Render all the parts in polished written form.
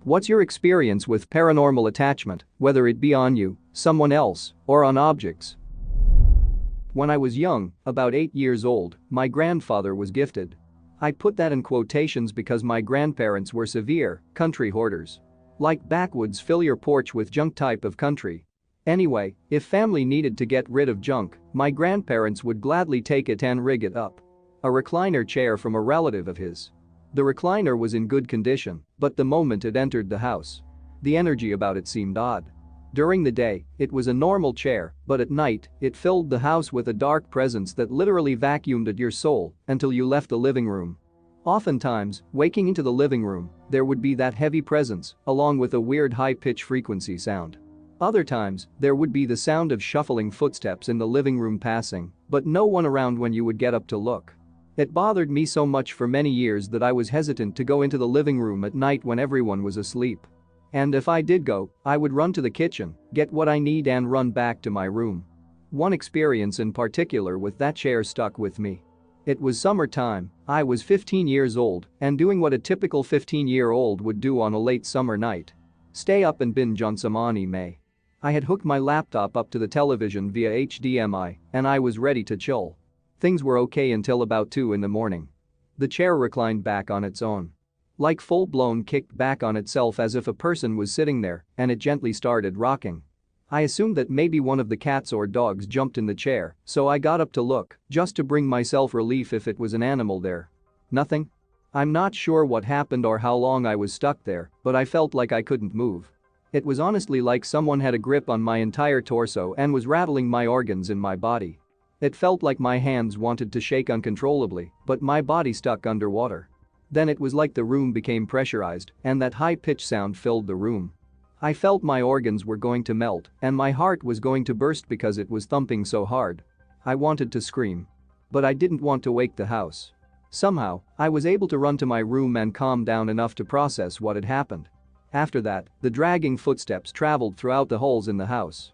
What's your experience with paranormal attachment, whether it be on you, someone else, or on objects? When I was young, about 8 years old, my grandfather was gifted. I put that in quotations because my grandparents were severe country hoarders. Like backwoods fill your porch with junk type of country. Anyway, if family needed to get rid of junk, my grandparents would gladly take it and rig it up. A recliner chair from a relative of his. The recliner was in good condition, but the moment it entered the house, the energy about it seemed odd. During the day, it was a normal chair, but at night, it filled the house with a dark presence that literally vacuumed at your soul until you left the living room. Oftentimes, waking into the living room, there would be that heavy presence, along with a weird high-pitched frequency sound. Other times, there would be the sound of shuffling footsteps in the living room passing, but no one around when you would get up to look. It bothered me so much for many years that I was hesitant to go into the living room at night when everyone was asleep. And if I did go, I would run to the kitchen, get what I need and run back to my room. One experience in particular with that chair stuck with me. It was summertime, I was 15 years old and doing what a typical 15-year-old would do on a late summer night. Stay up and binge on some anime. I had hooked my laptop up to the television via HDMI and I was ready to chill. Things were okay until about 2 in the morning. The chair reclined back on its own. Like full-blown kicked back on itself as if a person was sitting there and it gently started rocking. I assumed that maybe one of the cats or dogs jumped in the chair, so I got up to look, just to bring myself relief if it was an animal there. Nothing? I'm not sure what happened or how long I was stuck there, but I felt like I couldn't move. It was honestly like someone had a grip on my entire torso and was rattling my organs in my body. It felt like my hands wanted to shake uncontrollably, but my body stuck underwater. Then it was like the room became pressurized and that high-pitched sound filled the room. I felt my organs were going to melt and my heart was going to burst because it was thumping so hard. I wanted to scream. But I didn't want to wake the house. Somehow, I was able to run to my room and calm down enough to process what had happened. After that, the dragging footsteps traveled throughout the halls in the house.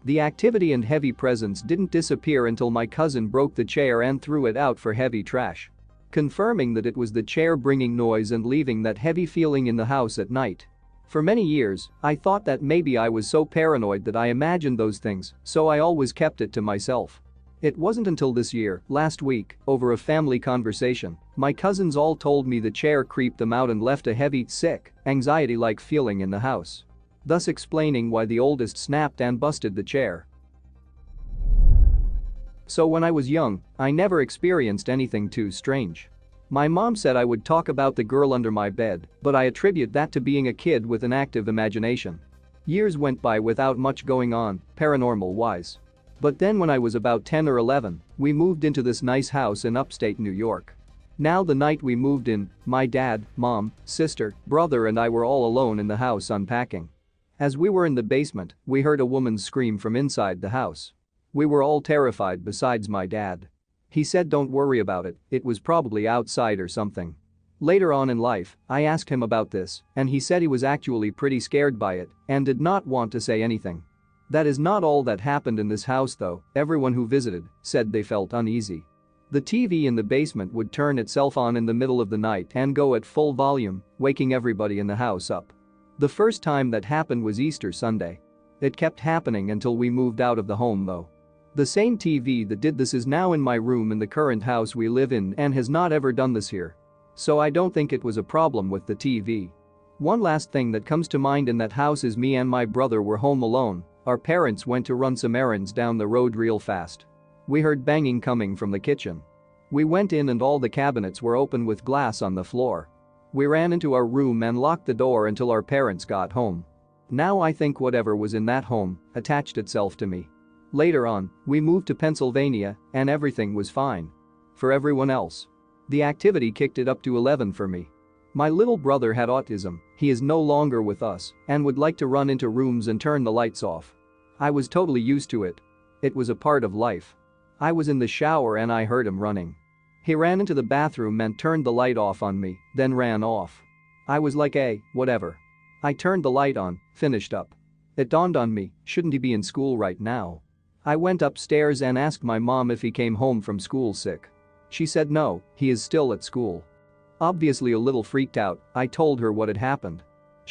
The activity and heavy presence didn't disappear until my cousin broke the chair and threw it out for heavy trash, confirming that it was the chair bringing noise and leaving that heavy feeling in the house at night. For many years, I thought that maybe I was so paranoid that I imagined those things, so I always kept it to myself. It wasn't until this year, last week, over a family conversation, my cousins all told me the chair creeped them out and left a heavy, sick, anxiety-like feeling in the house. Thus explaining why the oldest snapped and busted the chair. So when I was young, I never experienced anything too strange. My mom said I would talk about the girl under my bed, but I attribute that to being a kid with an active imagination. Years went by without much going on, paranormal-wise. But then when I was about 10 or 11, we moved into this nice house in upstate New York. Now the night we moved in, my dad, mom, sister, brother and I were all alone in the house unpacking. As we were in the basement, we heard a woman's scream from inside the house. We were all terrified besides my dad. He said don't worry about it, it was probably outside or something. Later on in life, I asked him about this, and he said he was actually pretty scared by it and did not want to say anything. That is not all that happened in this house though, everyone who visited said they felt uneasy. The TV in the basement would turn itself on in the middle of the night and go at full volume, waking everybody in the house up. The first time that happened was Easter Sunday. It kept happening until we moved out of the home though. The same TV that did this is now in my room in the current house we live in and has not ever done this here. So I don't think it was a problem with the TV. One last thing that comes to mind in that house is me and my brother were home alone. Our parents went to run some errands down the road real fast. We heard banging coming from the kitchen. We went in and all the cabinets were open with glass on the floor. We ran into our room and locked the door until our parents got home. Now I think whatever was in that home attached itself to me. Later on, we moved to Pennsylvania and everything was fine. For everyone else, the activity kicked it up to 11 for me. My little brother had autism, he is no longer with us and would like to run into rooms and turn the lights off. I was totally used to it. It was a part of life. I was in the shower and I heard him running. He ran into the bathroom and turned the light off on me, then ran off. I was like whatever. I turned the light on, finished up. It dawned on me, shouldn't he be in school right now? I went upstairs and asked my mom if he came home from school sick. She said no, he is still at school. Obviously a little freaked out, I told her what had happened.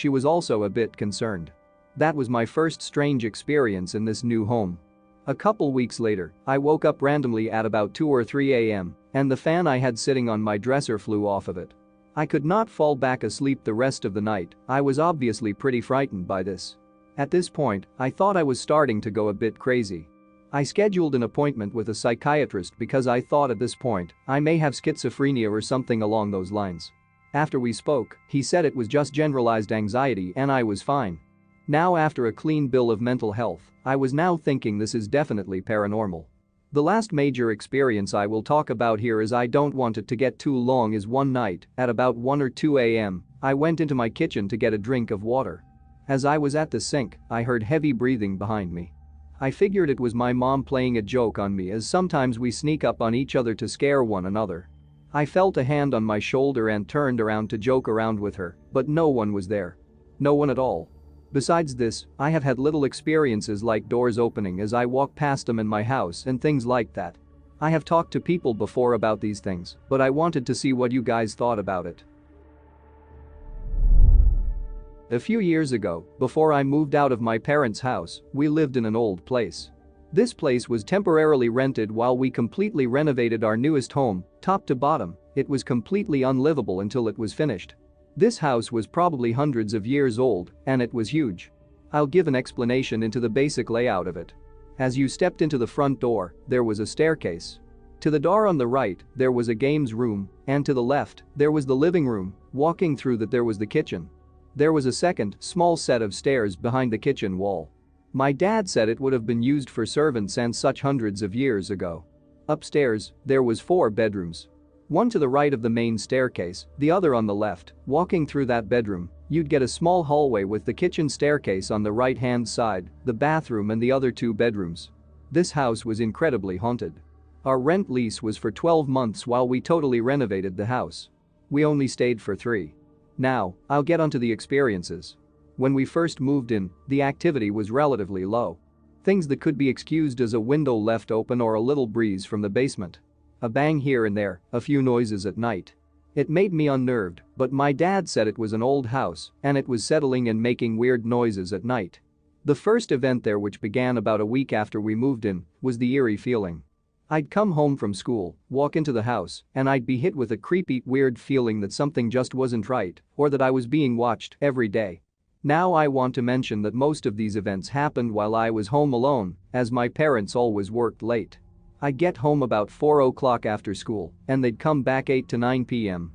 she was also a bit concerned. That was my first strange experience in this new home. A couple weeks later, I woke up randomly at about 2 or 3 a.m., and the fan I had sitting on my dresser flew off of it. I could not fall back asleep the rest of the night. I was obviously pretty frightened by this. At this point, I thought I was starting to go a bit crazy. I scheduled an appointment with a psychiatrist because I thought at this point I may have schizophrenia or something along those lines. After we spoke, he said it was just generalized anxiety and I was fine. Now, after a clean bill of mental health, I was now thinking this is definitely paranormal. The last major experience I will talk about here, as I don't want it to get too long, is one night at about 1 or 2 a.m. I went into my kitchen to get a drink of water. As I was at the sink, I heard heavy breathing behind me. I figured it was my mom playing a joke on me, as sometimes we sneak up on each other to scare one another. I felt a hand on my shoulder and turned around to joke around with her, but no one was there. No one at all. Besides this, I have had little experiences like doors opening as I walk past them in my house and things like that. I have talked to people before about these things, but I wanted to see what you guys thought about it. A few years ago, before I moved out of my parents' house, we lived in an old place. This place was temporarily rented while we completely renovated our newest home, top to bottom. It was completely unlivable until it was finished. This house was probably hundreds of years old, and it was huge. I'll give an explanation into the basic layout of it. As you stepped into the front door, there was a staircase. To the door on the right, there was a games room, and to the left, there was the living room. Walking through that, there was the kitchen. There was a second, small set of stairs behind the kitchen wall. My dad said it would have been used for servants and such hundreds of years ago. Upstairs, there was 4 bedrooms. One to the right of the main staircase, the other on the left. Walking through that bedroom, you'd get a small hallway with the kitchen staircase on the right-hand side, the bathroom and the other 2 bedrooms. This house was incredibly haunted. Our rent lease was for 12 months while we totally renovated the house. We only stayed for 3. Now, I'll get onto the experiences. When we first moved in, the activity was relatively low. Things that could be excused as a window left open or a little breeze from the basement. A bang here and there, a few noises at night. It made me unnerved, but my dad said it was an old house and it was settling and making weird noises at night. The first event there, which began about a week after we moved in, was the eerie feeling. I'd come home from school, walk into the house, and I'd be hit with a creepy, weird feeling that something just wasn't right or that I was being watched every day. Now, I want to mention that most of these events happened while I was home alone, as my parents always worked late. I'd get home about 4 o'clock after school, and they'd come back 8 to 9 p.m.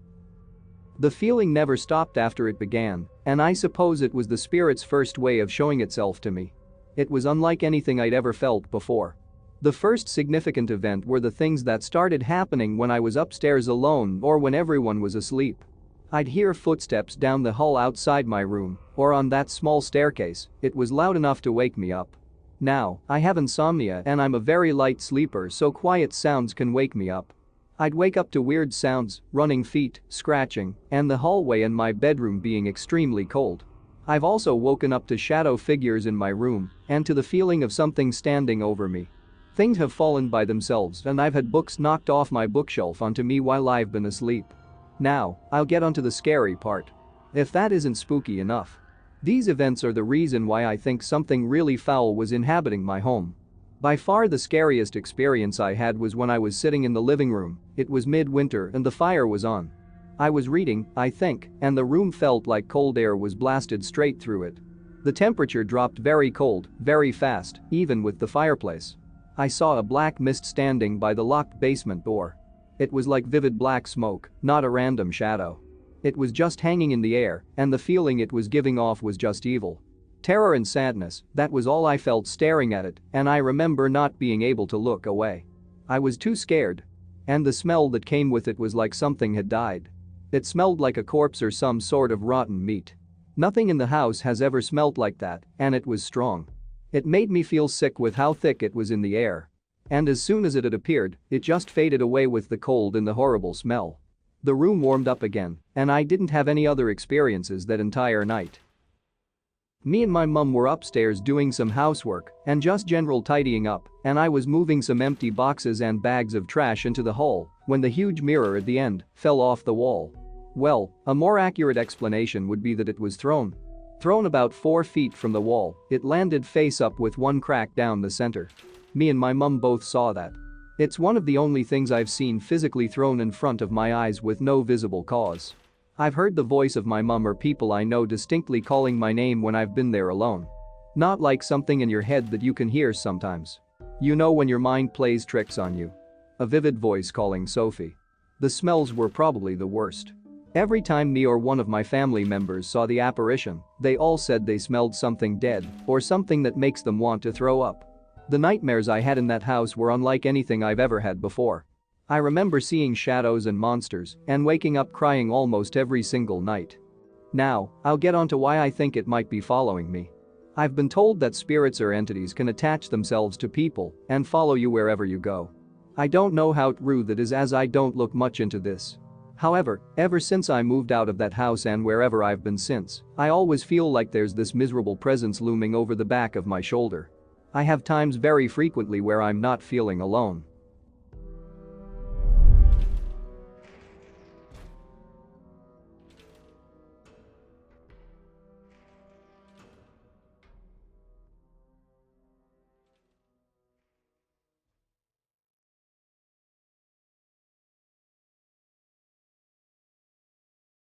The feeling never stopped after it began, and I suppose it was the spirit's first way of showing itself to me. It was unlike anything I'd ever felt before. The first significant event were the things that started happening when I was upstairs alone or when everyone was asleep. I'd hear footsteps down the hall outside my room or on that small staircase. It was loud enough to wake me up. Now, I have insomnia and I'm a very light sleeper, so quiet sounds can wake me up. I'd wake up to weird sounds, running feet, scratching, and the hallway in my bedroom being extremely cold. I've also woken up to shadow figures in my room and to the feeling of something standing over me. Things have fallen by themselves and I've had books knocked off my bookshelf onto me while I've been asleep. Now, I'll get onto the scary part. If that isn't spooky enough. These events are the reason why I think something really foul was inhabiting my home. By far the scariest experience I had was when I was sitting in the living room. It was midwinter and the fire was on. I was reading, I think, and the room felt like cold air was blasted straight through it. The temperature dropped very cold, very fast, even with the fireplace. I saw a black mist standing by the locked basement door. It was like vivid black smoke, not a random shadow. It was just hanging in the air, and the feeling it was giving off was just evil. Terror and sadness, that was all I felt staring at it, and I remember not being able to look away. I was too scared. And the smell that came with it was like something had died. It smelled like a corpse or some sort of rotten meat. Nothing in the house has ever smelled like that, and it was strong. It made me feel sick with how thick it was in the air. And as soon as it had appeared, it just faded away with the cold and the horrible smell. The room warmed up again, and I didn't have any other experiences that entire night. Me and my mum were upstairs doing some housework and just general tidying up, and I was moving some empty boxes and bags of trash into the hall when the huge mirror at the end fell off the wall. Well, a more accurate explanation would be that it was thrown. Thrown about 4 feet from the wall, it landed face up with one crack down the center. Me and my mum both saw that. It's one of the only things I've seen physically thrown in front of my eyes with no visible cause. I've heard the voice of my mum or people I know distinctly calling my name when I've been there alone. Not like something in your head that you can hear sometimes. You know when your mind plays tricks on you. A vivid voice calling Sophie. The smells were probably the worst. Every time me or one of my family members saw the apparition, they all said they smelled something dead or something that makes them want to throw up. The nightmares I had in that house were unlike anything I've ever had before. I remember seeing shadows and monsters and waking up crying almost every single night. Now, I'll get onto why I think it might be following me. I've been told that spirits or entities can attach themselves to people and follow you wherever you go. I don't know how true that is as I don't look much into this. However, ever since I moved out of that house and wherever I've been since, I always feel like there's this miserable presence looming over the back of my shoulder. I have times very frequently where I'm not feeling alone.